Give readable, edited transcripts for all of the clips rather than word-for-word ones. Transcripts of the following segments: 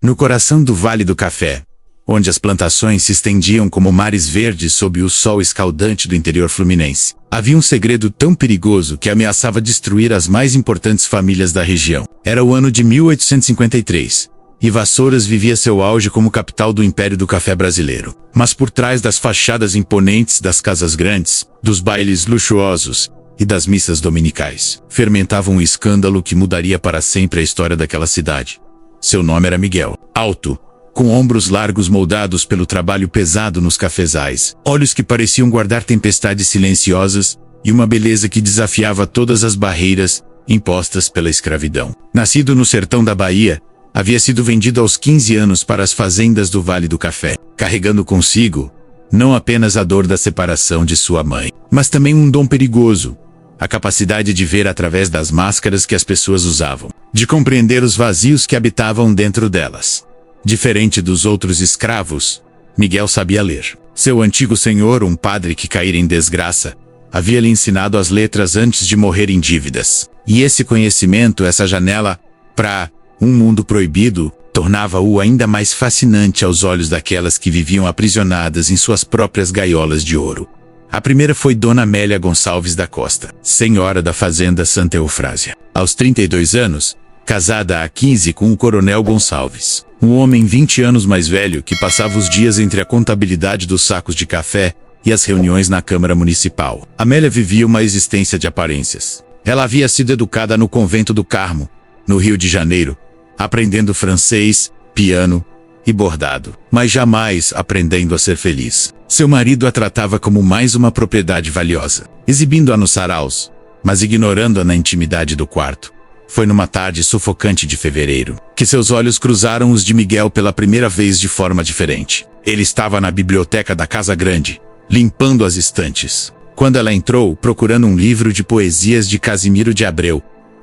No coração do Vale do Café, onde as plantações se estendiam como mares verdes sob o sol escaldante do interior fluminense, havia um segredo tão perigoso que ameaçava destruir as mais importantes famílias da região. Era o ano de 1853, e Vassouras vivia seu auge como capital do Império do Café brasileiro. Mas por trás das fachadas imponentes das casas grandes, dos bailes luxuosos e das missas dominicais, fermentava um escândalo que mudaria para sempre a história daquela cidade. Seu nome era Miguel. Alto, com ombros largos moldados pelo trabalho pesado nos cafezais, olhos que pareciam guardar tempestades silenciosas e uma beleza que desafiava todas as barreiras impostas pela escravidão. Nascido no sertão da Bahia, havia sido vendido aos 15 anos para as fazendas do Vale do Café, carregando consigo não apenas a dor da separação de sua mãe, mas também um dom perigoso: a capacidade de ver através das máscaras que as pessoas usavam, de compreender os vazios que habitavam dentro delas. Diferente dos outros escravos, Miguel sabia ler. Seu antigo senhor, um padre que caíra em desgraça, havia lhe ensinado as letras antes de morrer em dívidas. E esse conhecimento, essa janela para um mundo proibido, tornava-o ainda mais fascinante aos olhos daquelas que viviam aprisionadas em suas próprias gaiolas de ouro. A primeira foi Dona Amélia Gonçalves da Costa, senhora da fazenda Santa Eufrásia. Aos 32 anos, casada há 15 com o Coronel Gonçalves, um homem 20 anos mais velho que passava os dias entre a contabilidade dos sacos de café e as reuniões na Câmara Municipal. Amélia vivia uma existência de aparências. Ela havia sido educada no Convento do Carmo, no Rio de Janeiro, aprendendo francês, piano e bordado, mas jamais aprendendo a ser feliz. Seu marido a tratava como mais uma propriedade valiosa, exibindo-a nos saraus, mas ignorando-a na intimidade do quarto. Foi numa tarde sufocante de fevereiro que seus olhos cruzaram os de Miguel pela primeira vez de forma diferente. Ele estava na biblioteca da Casa Grande, limpando as estantes, quando ela entrou procurando um livro de poesias de Casimiro de Abreu.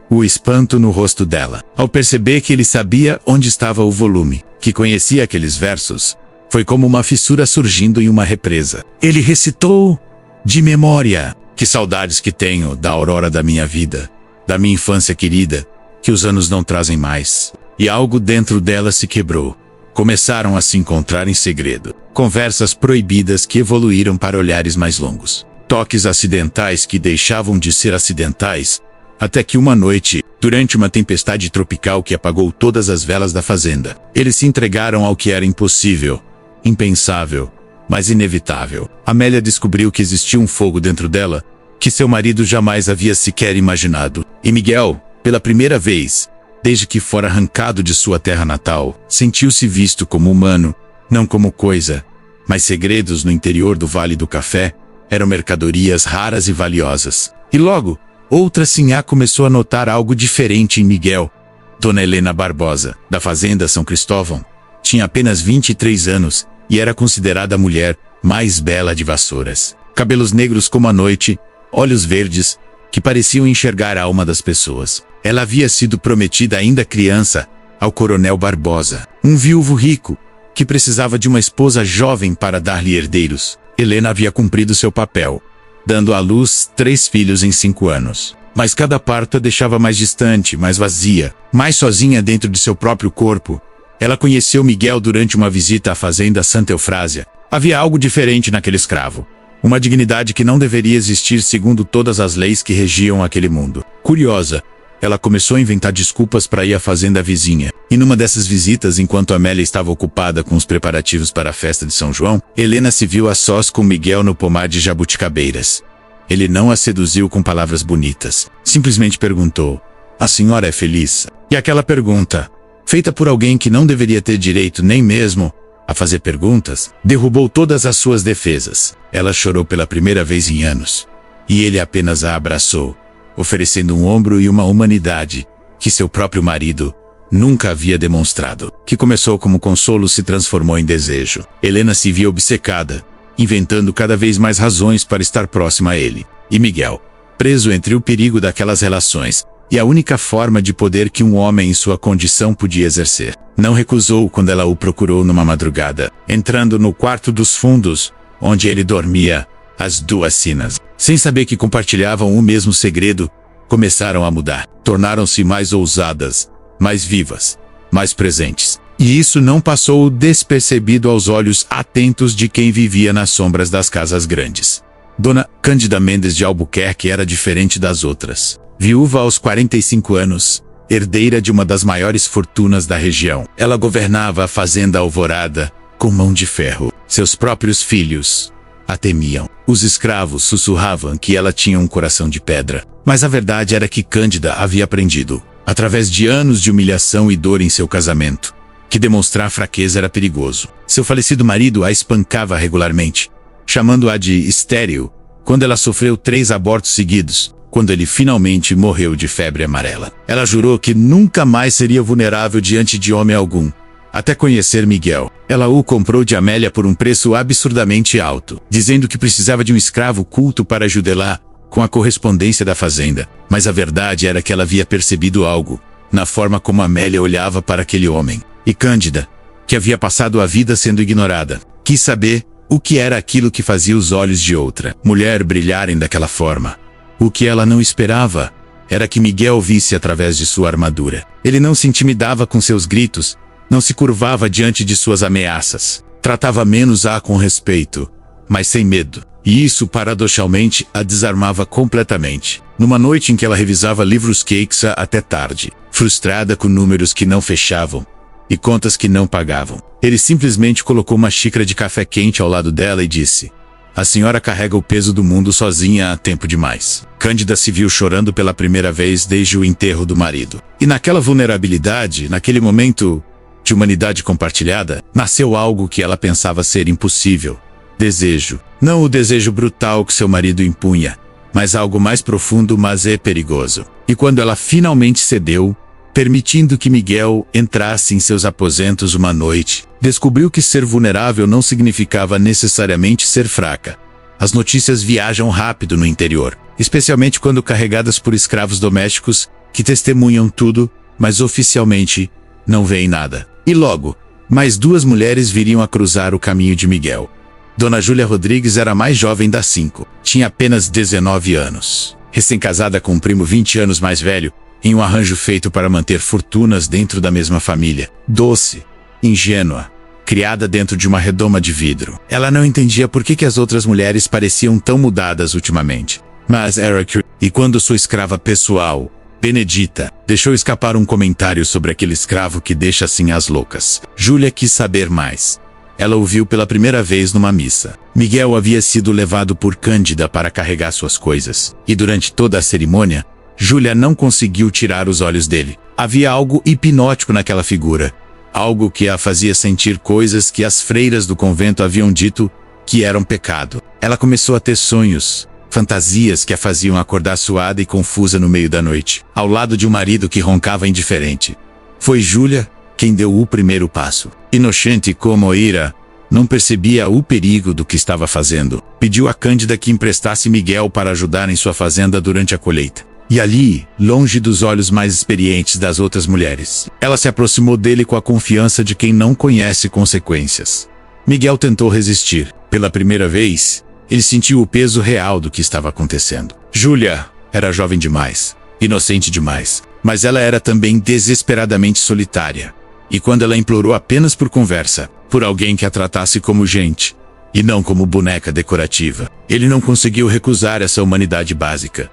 O espanto no rosto dela, ao perceber que ele sabia onde estava o volume, que conhecia aqueles versos, foi como uma fissura surgindo em uma represa. Ele recitou: de memória, que saudades que tenho da aurora da minha vida, da minha infância querida, que os anos não trazem mais. E algo dentro dela se quebrou. Começaram a se encontrar em segredo. Conversas proibidas que evoluíram para olhares mais longos. Toques acidentais que deixavam de ser acidentais, até que uma noite, durante uma tempestade tropical que apagou todas as velas da fazenda, eles se entregaram ao que era impossível, impensável, mas inevitável. Amélia descobriu que existia um fogo dentro dela, que seu marido jamais havia sequer imaginado. E Miguel, pela primeira vez, desde que fora arrancado de sua terra natal, sentiu-se visto como humano, não como coisa. Mas segredos no interior do Vale do Café eram mercadorias raras e valiosas. E logo, outra sinhá começou a notar algo diferente em Miguel. Dona Helena Barbosa, da fazenda São Cristóvão, tinha apenas 23 anos e era considerada a mulher mais bela de Vassouras. Cabelos negros como a noite, olhos verdes, que pareciam enxergar a alma das pessoas. Ela havia sido prometida ainda criança ao Coronel Barbosa, um viúvo rico, que precisava de uma esposa jovem para dar-lhe herdeiros. Helena havia cumprido seu papel, dando à luz 3 filhos em 5 anos. Mas cada parto a deixava mais distante, mais vazia, mais sozinha dentro de seu próprio corpo. Ela conheceu Miguel durante uma visita à fazenda Santa Eufrásia. Havia algo diferente naquele escravo. Uma dignidade que não deveria existir segundo todas as leis que regiam aquele mundo. Curiosa, ela começou a inventar desculpas para ir à fazenda vizinha. E numa dessas visitas, enquanto Amélia estava ocupada com os preparativos para a festa de São João, Helena se viu a sós com Miguel no pomar de jabuticabeiras. Ele não a seduziu com palavras bonitas. Simplesmente perguntou: "A senhora é feliz?" E aquela pergunta, feita por alguém que não deveria ter direito nem mesmo a fazer perguntas, derrubou todas as suas defesas. Ela chorou pela primeira vez em anos. E ele apenas a abraçou, oferecendo um ombro e uma humanidade que seu próprio marido nunca havia demonstrado. Que começou como consolo se transformou em desejo. Helena se via obcecada, inventando cada vez mais razões para estar próxima a ele. E Miguel, preso entre o perigo daquelas relações e a única forma de poder que um homem em sua condição podia exercer, não recusou quando ela o procurou numa madrugada, entrando no quarto dos fundos, onde ele dormia. As 2 sinas, sem saber que compartilhavam o mesmo segredo, começaram a mudar. Tornaram-se mais ousadas, mais vivas, mais presentes. E isso não passou despercebido aos olhos atentos de quem vivia nas sombras das casas grandes. Dona Cândida Mendes de Albuquerque era diferente das outras. Viúva aos 45 anos, herdeira de uma das maiores fortunas da região. Ela governava a fazenda Alvorada com mão de ferro. Seus próprios filhos a temiam. Os escravos sussurravam que ela tinha um coração de pedra. Mas a verdade era que Cândida havia aprendido, através de anos de humilhação e dor em seu casamento, que demonstrar fraqueza era perigoso. Seu falecido marido a espancava regularmente, chamando-a de estéril, quando ela sofreu 3 abortos seguidos, quando ele finalmente morreu de febre amarela. Ela jurou que nunca mais seria vulnerável diante de homem algum, até conhecer Miguel. Ela o comprou de Amélia por um preço absurdamente alto, dizendo que precisava de um escravo culto para ajudá-la com a correspondência da fazenda. Mas a verdade era que ela havia percebido algo, na forma como Amélia olhava para aquele homem. E Cândida, que havia passado a vida sendo ignorada, quis saber o que era aquilo que fazia os olhos de outra mulher brilharem daquela forma. O que ela não esperava era que Miguel visse através de sua armadura. Ele não se intimidava com seus gritos, não se curvava diante de suas ameaças. Tratava menos-a com respeito, mas sem medo. E isso, paradoxalmente, a desarmava completamente. Numa noite em que ela revisava livros Queixa até tarde, frustrada com números que não fechavam e contas que não pagavam, ele simplesmente colocou uma xícara de café quente ao lado dela e disse: "A senhora carrega o peso do mundo sozinha há tempo demais." Cândida se viu chorando pela primeira vez desde o enterro do marido. E naquela vulnerabilidade, naquele momento de humanidade compartilhada, nasceu algo que ela pensava ser impossível. Desejo. Não o desejo brutal que seu marido impunha, mas algo mais profundo, mas perigoso. E quando ela finalmente cedeu, permitindo que Miguel entrasse em seus aposentos uma noite, descobriu que ser vulnerável não significava necessariamente ser fraca. As notícias viajam rápido no interior, especialmente quando carregadas por escravos domésticos que testemunham tudo, mas oficialmente não veem nada. E logo, mais 2 mulheres viriam a cruzar o caminho de Miguel. Dona Júlia Rodrigues era a mais jovem das 5. Tinha apenas 19 anos. Recém-casada com um primo 20 anos mais velho, em um arranjo feito para manter fortunas dentro da mesma família. Doce, ingênua, criada dentro de uma redoma de vidro. Ela não entendia por que as outras mulheres pareciam tão mudadas ultimamente. Mas Eric, e quando sua escrava pessoal, Benedita, deixou escapar um comentário sobre aquele escravo que deixa assim as loucas. Júlia quis saber mais. Ela o viu pela primeira vez numa missa. Miguel havia sido levado por Cândida para carregar suas coisas. E durante toda a cerimônia, Júlia não conseguiu tirar os olhos dele. Havia algo hipnótico naquela figura. Algo que a fazia sentir coisas que as freiras do convento haviam dito que eram pecado. Ela começou a ter sonhos, fantasias que a faziam acordar suada e confusa no meio da noite, ao lado de um marido que roncava indiferente. Foi Júlia quem deu o primeiro passo. Inocente como Ira, não percebia o perigo do que estava fazendo. Pediu a Cândida que emprestasse Miguel para ajudar em sua fazenda durante a colheita. E ali, longe dos olhos mais experientes das outras mulheres, ela se aproximou dele com a confiança de quem não conhece consequências. Miguel tentou resistir. Pela primeira vez, ele sentiu o peso real do que estava acontecendo. Júlia era jovem demais, inocente demais, mas ela era também desesperadamente solitária. E quando ela implorou apenas por conversa, por alguém que a tratasse como gente, e não como boneca decorativa, ele não conseguiu recusar essa humanidade básica.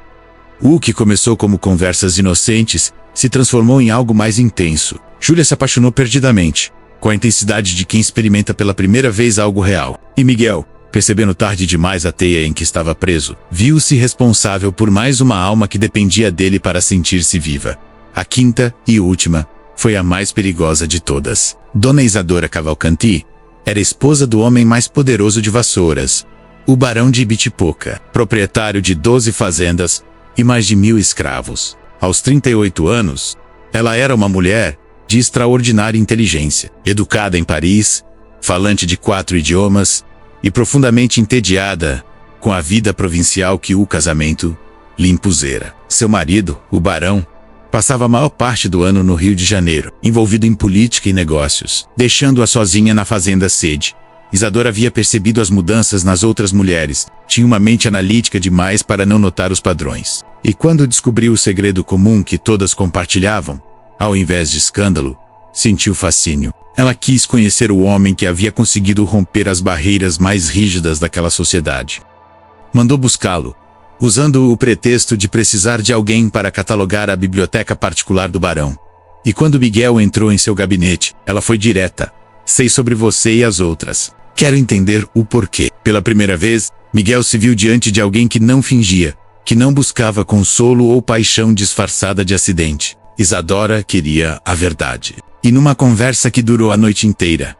O que começou como conversas inocentes se transformou em algo mais intenso. Júlia se apaixonou perdidamente, com a intensidade de quem experimenta pela primeira vez algo real. E Miguel, percebendo tarde demais a teia em que estava preso, viu-se responsável por mais uma alma que dependia dele para sentir-se viva. A quinta e última foi a mais perigosa de todas. Dona Isadora Cavalcanti era esposa do homem mais poderoso de Vassouras, o Barão de Ibitipoca, proprietário de 12 fazendas e mais de 1000 escravos. Aos 38 anos, ela era uma mulher de extraordinária inteligência, educada em Paris, falante de 4 idiomas e profundamente entediada com a vida provincial que o casamento lhe impusera. Seu marido, o barão, passava a maior parte do ano no Rio de Janeiro, envolvido em política e negócios, deixando-a sozinha na fazenda sede. Isadora havia percebido as mudanças nas outras mulheres, tinha uma mente analítica demais para não notar os padrões. E quando descobriu o segredo comum que todas compartilhavam, ao invés de escândalo, sentiu fascínio. Ela quis conhecer o homem que havia conseguido romper as barreiras mais rígidas daquela sociedade. Mandou buscá-lo, usando o pretexto de precisar de alguém para catalogar a biblioteca particular do barão. E quando Miguel entrou em seu gabinete, ela foi direta. Sei sobre você e as outras. Quero entender o porquê. Pela primeira vez, Miguel se viu diante de alguém que não fingia, que não buscava consolo ou paixão disfarçada de acidente. Isadora queria a verdade. E numa conversa que durou a noite inteira,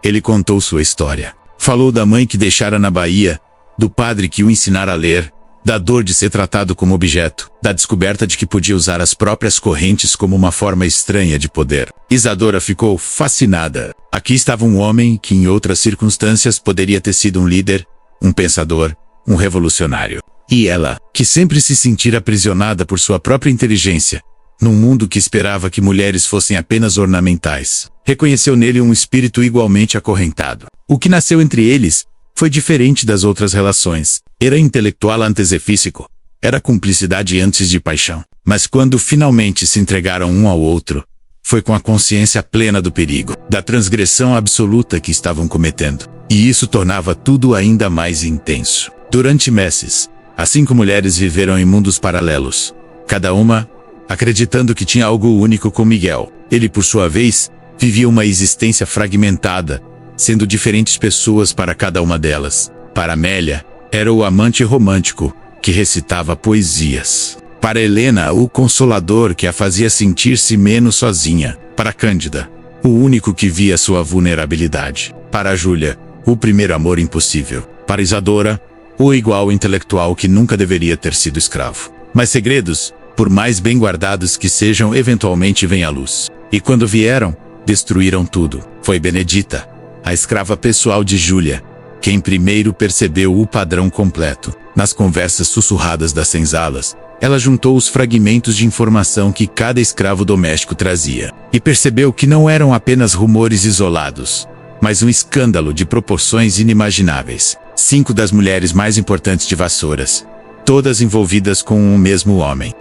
ele contou sua história. Falou da mãe que deixara na Bahia, do padre que o ensinara a ler, da dor de ser tratado como objeto, da descoberta de que podia usar as próprias correntes como uma forma estranha de poder. Isadora ficou fascinada. Aqui estava um homem que em outras circunstâncias poderia ter sido um líder, um pensador, um revolucionário. E ela, que sempre se sentira aprisionada por sua própria inteligência, num mundo que esperava que mulheres fossem apenas ornamentais, reconheceu nele um espírito igualmente acorrentado. O que nasceu entre eles foi diferente das outras relações. Era intelectual antes de físico. Era cumplicidade antes de paixão. Mas quando finalmente se entregaram um ao outro, foi com a consciência plena do perigo, da transgressão absoluta que estavam cometendo. E isso tornava tudo ainda mais intenso. Durante meses, as 5 mulheres viveram em mundos paralelos. Cada uma acreditando que tinha algo único com Miguel. Ele, por sua vez, vivia uma existência fragmentada, sendo diferentes pessoas para cada uma delas. Para Amélia, era o amante romântico, que recitava poesias. Para Helena, o consolador que a fazia sentir-se menos sozinha. Para Cândida, o único que via sua vulnerabilidade. Para Júlia, o primeiro amor impossível. Para Isadora, o igual intelectual que nunca deveria ter sido escravo. Mas segredos, por mais bem guardados que sejam, eventualmente vêm à luz. E quando vieram, destruíram tudo. Foi Benedita, a escrava pessoal de Júlia, quem primeiro percebeu o padrão completo. Nas conversas sussurradas das senzalas, ela juntou os fragmentos de informação que cada escravo doméstico trazia, e percebeu que não eram apenas rumores isolados, mas um escândalo de proporções inimagináveis. 5 das mulheres mais importantes de Vassouras, todas envolvidas com o mesmo homem.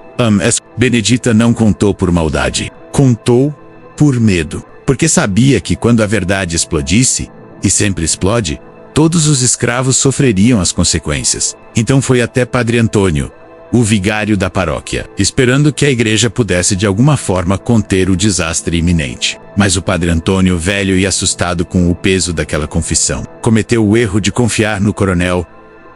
Benedita não contou por maldade, contou por medo, porque sabia que quando a verdade explodisse, e sempre explode, todos os escravos sofreriam as consequências. Então foi até Padre Antônio, o vigário da paróquia, esperando que a igreja pudesse de alguma forma conter o desastre iminente. Mas o Padre Antônio, velho e assustado com o peso daquela confissão, cometeu o erro de confiar no coronel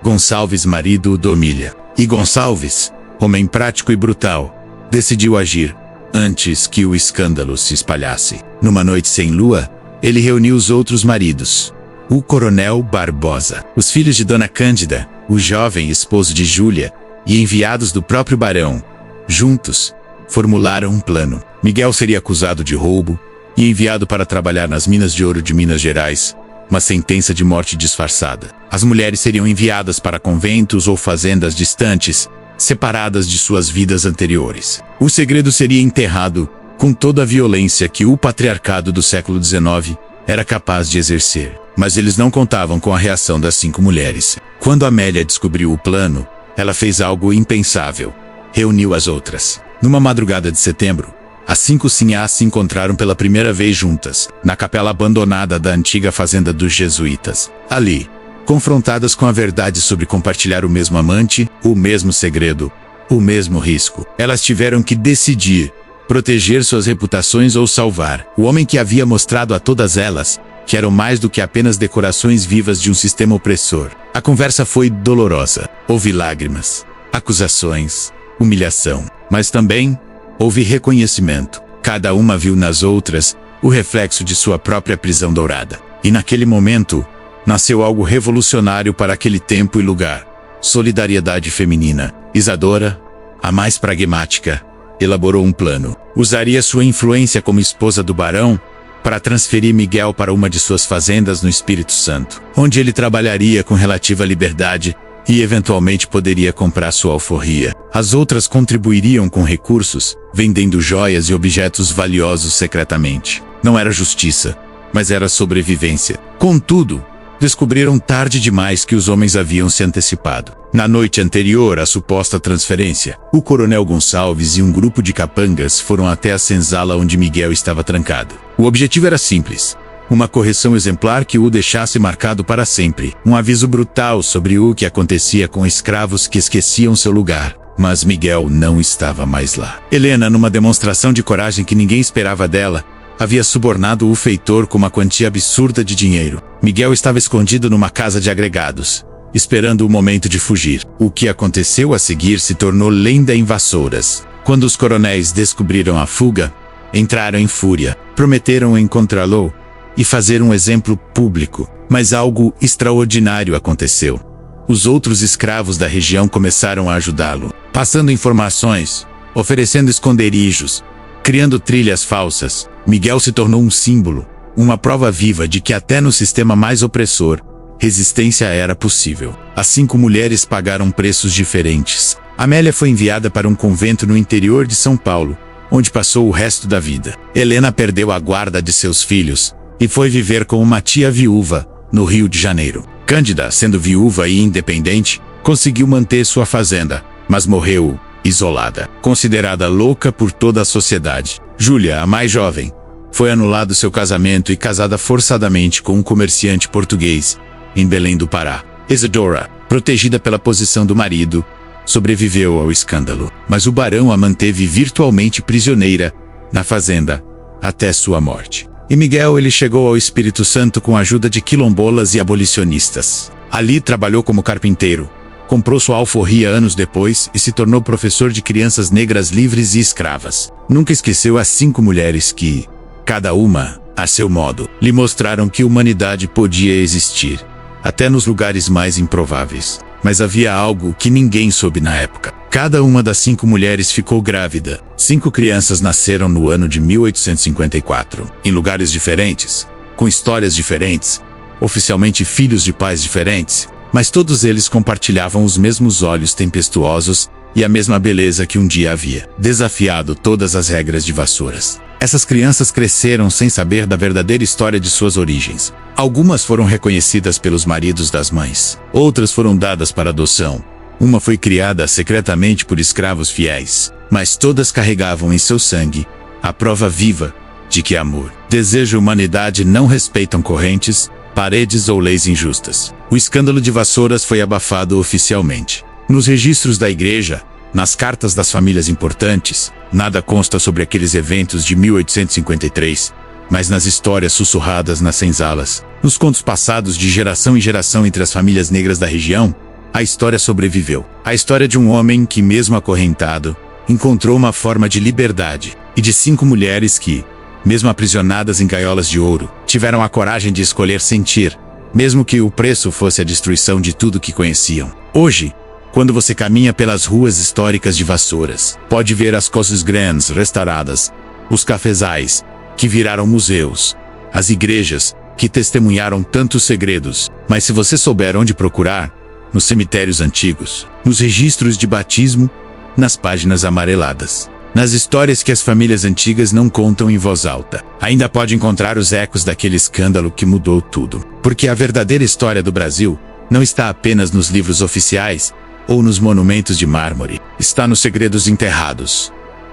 Gonçalves, marido do Omília. E Gonçalves, homem prático e brutal, decidiu agir antes que o escândalo se espalhasse. Numa noite sem lua, ele reuniu os outros maridos, o coronel Barbosa, os filhos de Dona Cândida, o jovem esposo de Júlia, e enviados do próprio barão. Juntos, formularam um plano. Miguel seria acusado de roubo e enviado para trabalhar nas minas de ouro de Minas Gerais, uma sentença de morte disfarçada. As mulheres seriam enviadas para conventos ou fazendas distantes, separadas de suas vidas anteriores. O segredo seria enterrado com toda a violência que o patriarcado do século XIX era capaz de exercer. Mas eles não contavam com a reação das 5 mulheres. Quando Amélia descobriu o plano, ela fez algo impensável. Reuniu as outras. Numa madrugada de setembro, as 5 sinhás se encontraram pela primeira vez juntas, na capela abandonada da antiga fazenda dos jesuítas. Ali, confrontadas com a verdade sobre compartilhar o mesmo amante, o mesmo segredo, o mesmo risco, elas tiveram que decidir: proteger suas reputações ou salvar o homem que havia mostrado a todas elas que eram mais do que apenas decorações vivas de um sistema opressor. A conversa foi dolorosa. Houve lágrimas, acusações, humilhação, mas também houve reconhecimento. Cada uma viu nas outras o reflexo de sua própria prisão dourada. E naquele momento, nasceu algo revolucionário para aquele tempo e lugar: solidariedade feminina. Isadora, a mais pragmática, elaborou um plano. Usaria sua influência como esposa do barão para transferir Miguel para uma de suas fazendas no Espírito Santo, onde ele trabalharia com relativa liberdade e eventualmente poderia comprar sua alforria. As outras contribuiriam com recursos, vendendo joias e objetos valiosos secretamente. Não era justiça, mas era sobrevivência. Contudo, descobriram tarde demais que os homens haviam se antecipado. Na noite anterior à suposta transferência, o coronel Gonçalves e um grupo de capangas foram até a senzala onde Miguel estava trancado. O objetivo era simples: uma correção exemplar que o deixasse marcado para sempre. Um aviso brutal sobre o que acontecia com escravos que esqueciam seu lugar. Mas Miguel não estava mais lá. Helena, numa demonstração de coragem que ninguém esperava dela, havia subornado o feitor com uma quantia absurda de dinheiro. Miguel estava escondido numa casa de agregados, esperando o momento de fugir. O que aconteceu a seguir se tornou lenda em Vassouras. Quando os coronéis descobriram a fuga, entraram em fúria, prometeram encontrá-lo e fazer um exemplo público. Mas algo extraordinário aconteceu. Os outros escravos da região começaram a ajudá-lo, passando informações, oferecendo esconderijos, criando trilhas falsas. Miguel se tornou um símbolo, uma prova viva de que até no sistema mais opressor, resistência era possível. As 5 mulheres pagaram preços diferentes. Amélia foi enviada para um convento no interior de São Paulo, onde passou o resto da vida. Helena perdeu a guarda de seus filhos e foi viver com uma tia viúva, no Rio de Janeiro. Cândida, sendo viúva e independente, conseguiu manter sua fazenda, mas morreu isolada, considerada louca por toda a sociedade. Júlia, a mais jovem, foi anulado seu casamento e casada forçadamente com um comerciante português, em Belém do Pará. Isadora, protegida pela posição do marido, sobreviveu ao escândalo, mas o barão a manteve virtualmente prisioneira na fazenda até sua morte. E Miguel, ele chegou ao Espírito Santo com a ajuda de quilombolas e abolicionistas. Ali trabalhou como carpinteiro, comprou sua alforria anos depois e se tornou professor de crianças negras livres e escravas. Nunca esqueceu as 5 mulheres que, cada uma, a seu modo, lhe mostraram que humanidade podia existir, até nos lugares mais improváveis. Mas havia algo que ninguém soube na época. Cada uma das 5 mulheres ficou grávida. 5 crianças nasceram no ano de 1854, em lugares diferentes, com histórias diferentes, oficialmente filhos de pais diferentes, mas todos eles compartilhavam os mesmos olhos tempestuosos e a mesma beleza que um dia havia desafiado todas as regras de Vassouras. Essas crianças cresceram sem saber da verdadeira história de suas origens. Algumas foram reconhecidas pelos maridos das mães, outras foram dadas para adoção. Uma foi criada secretamente por escravos fiéis, mas todas carregavam em seu sangue a prova viva de que amor, desejo e humanidade não respeitam correntes, paredes ou leis injustas. O escândalo de Vassouras foi abafado oficialmente. Nos registros da igreja, nas cartas das famílias importantes, nada consta sobre aqueles eventos de 1853, mas nas histórias sussurradas nas senzalas, nos contos passados de geração em geração entre as famílias negras da região, a história sobreviveu. A história de um homem que, mesmo acorrentado, encontrou uma forma de liberdade, e de 5 mulheres que, mesmo aprisionadas em gaiolas de ouro, tiveram a coragem de escolher sentir, mesmo que o preço fosse a destruição de tudo que conheciam. Hoje, quando você caminha pelas ruas históricas de Vassouras, pode ver as Causes Grandes restauradas, os cafezais, que viraram museus, as igrejas, que testemunharam tantos segredos. Mas se você souber onde procurar, nos cemitérios antigos, nos registros de batismo, nas páginas amareladas, nas histórias que as famílias antigas não contam em voz alta, ainda pode encontrar os ecos daquele escândalo que mudou tudo. Porque a verdadeira história do Brasil não está apenas nos livros oficiais ou nos monumentos de mármore, está nos segredos enterrados,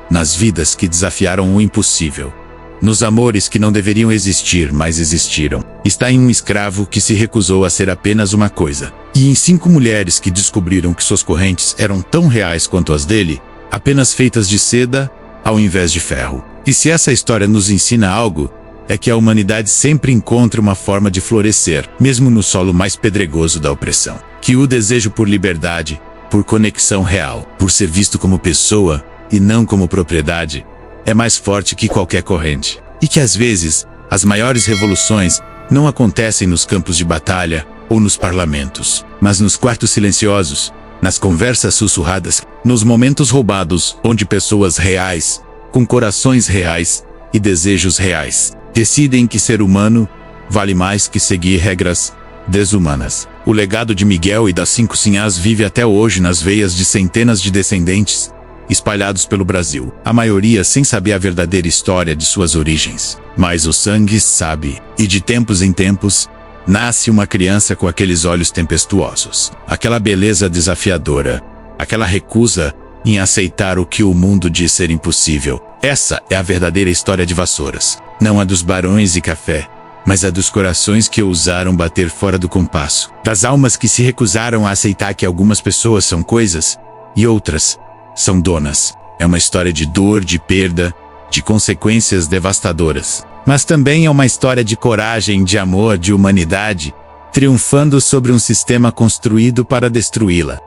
nas vidas que desafiaram o impossível, nos amores que não deveriam existir, mas existiram. Está em um escravo que se recusou a ser apenas uma coisa, e em 5 mulheres que descobriram que suas correntes eram tão reais quanto as dele, apenas feitas de seda ao invés de ferro. E se essa história nos ensina algo, é que a humanidade sempre encontra uma forma de florescer, mesmo no solo mais pedregoso da opressão. Que o desejo por liberdade, por conexão real, por ser visto como pessoa e não como propriedade, é mais forte que qualquer corrente. E que às vezes, as maiores revoluções não acontecem nos campos de batalha ou nos parlamentos, mas nos quartos silenciosos, nas conversas sussurradas, nos momentos roubados, onde pessoas reais, com corações reais e desejos reais, decidem que ser humano vale mais que seguir regras desumanas. O legado de Miguel e das 5 sinhás vive até hoje nas veias de centenas de descendentes, espalhados pelo Brasil, a maioria sem saber a verdadeira história de suas origens. Mas o sangue sabe, e de tempos em tempos, nasce uma criança com aqueles olhos tempestuosos, aquela beleza desafiadora, aquela recusa em aceitar o que o mundo diz ser impossível. Essa é a verdadeira história de Vassouras. Não a dos barões e café, mas a dos corações que ousaram bater fora do compasso. Das almas que se recusaram a aceitar que algumas pessoas são coisas e outras são donas. É uma história de dor, de perda, de consequências devastadoras. Mas também é uma história de coragem, de amor, de humanidade, triunfando sobre um sistema construído para destruí-la.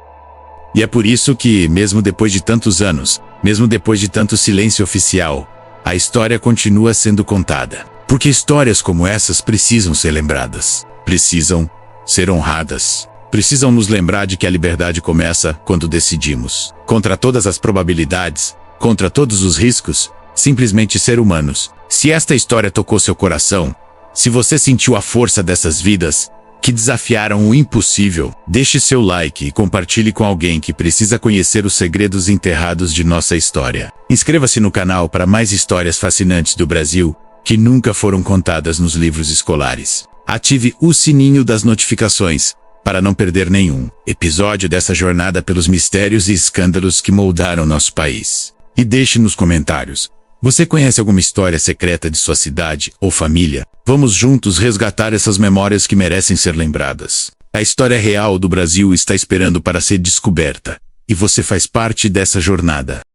E é por isso que, mesmo depois de tantos anos, mesmo depois de tanto silêncio oficial, a história continua sendo contada. Porque histórias como essas precisam ser lembradas, precisam ser honradas, precisam nos lembrar de que a liberdade começa quando decidimos, contra todas as probabilidades, contra todos os riscos, simplesmente ser humanos. Se esta história tocou seu coração, se você sentiu a força dessas vidas que desafiaram o impossível, deixe seu like e compartilhe com alguém que precisa conhecer os segredos enterrados de nossa história. Inscreva-se no canal para mais histórias fascinantes do Brasil que nunca foram contadas nos livros escolares. Ative o sininho das notificações para não perder nenhum episódio dessa jornada pelos mistérios e escândalos que moldaram nosso país. E deixe nos comentários: você conhece alguma história secreta de sua cidade ou família? Vamos juntos resgatar essas memórias que merecem ser lembradas. A história real do Brasil está esperando para ser descoberta, e você faz parte dessa jornada.